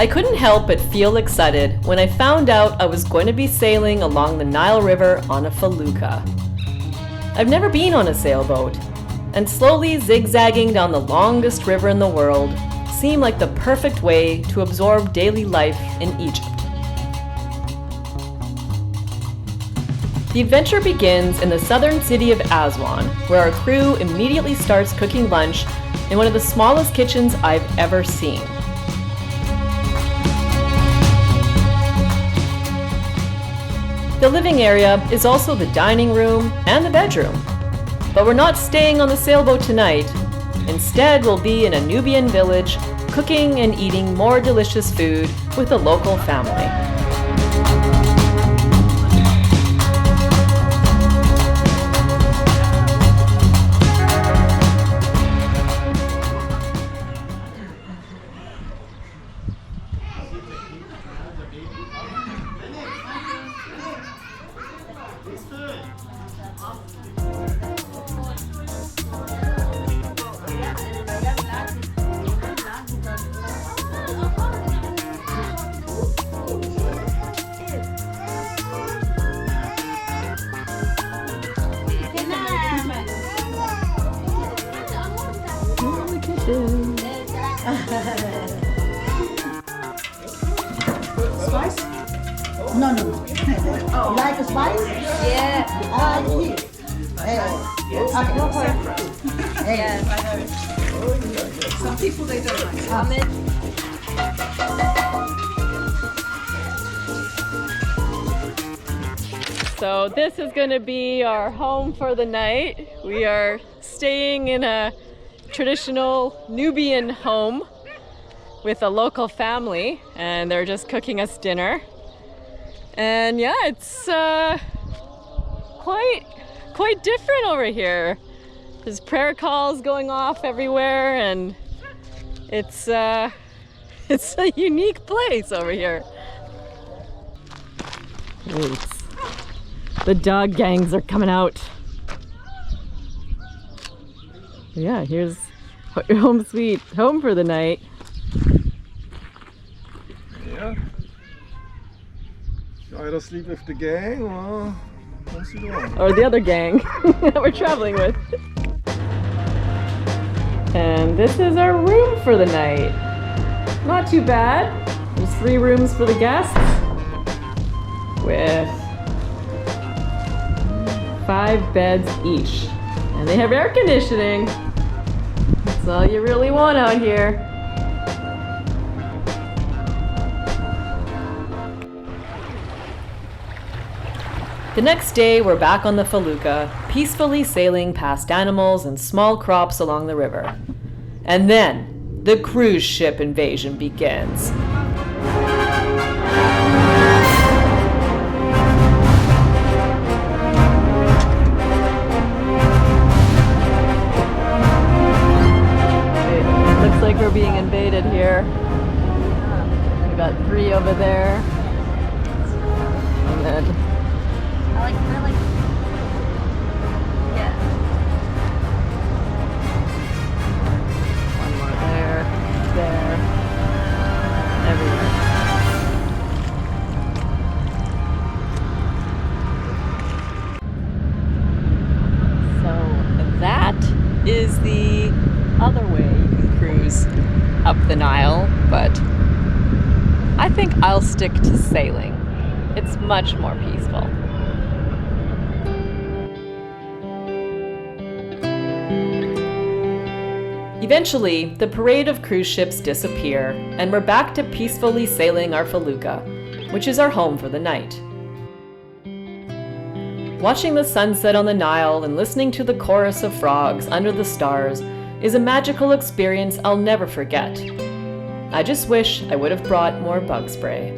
I couldn't help but feel excited when I found out I was going to be sailing along the Nile River on a felucca. I've never been on a sailboat, and slowly zigzagging down the longest river in the world seemed like the perfect way to absorb daily life in Egypt. The adventure begins in the southern city of Aswan, where our crew immediately starts cooking lunch in one of the smallest kitchens I've ever seen. The living area is also the dining room and the bedroom. But we're not staying on the sailboat tonight. Instead, we'll be in a Nubian village, cooking and eating more delicious food with a local family. Spice? No. You like a spice? Yeah. Here. Okay. Go for it. Yeah. Some people they don't like. So this is going to be our home for the night. We are staying in a traditional Nubian home with a local family, and they're just cooking us dinner. And yeah, it's quite different over here. There's prayer calls going off everywhere, and it's a unique place over here. The dog gangs are coming out. Yeah, here's your home sweet home for the night. Yeah. You either sleep with the gang or once you don't. Or the other gang that we're traveling with. And this is our room for the night. Not too bad. There's 3 rooms for the guests with 5 beds each. And they have air conditioning. That's all you really want out here. The next day, we're back on the felucca, peacefully sailing past animals and small crops along the river. And then, the cruise ship invasion begins. It looks like we're being invaded here. We got 3 over there. And then Yeah. one more there, everywhere. So that is the other way you can cruise up the Nile, but I think I'll stick to sailing. It's much more peaceful. Eventually, the parade of cruise ships disappear, and we're back to peacefully sailing our felucca, which is our home for the night. Watching the sunset on the Nile and listening to the chorus of frogs under the stars is a magical experience I'll never forget. I just wish I would have brought more bug spray.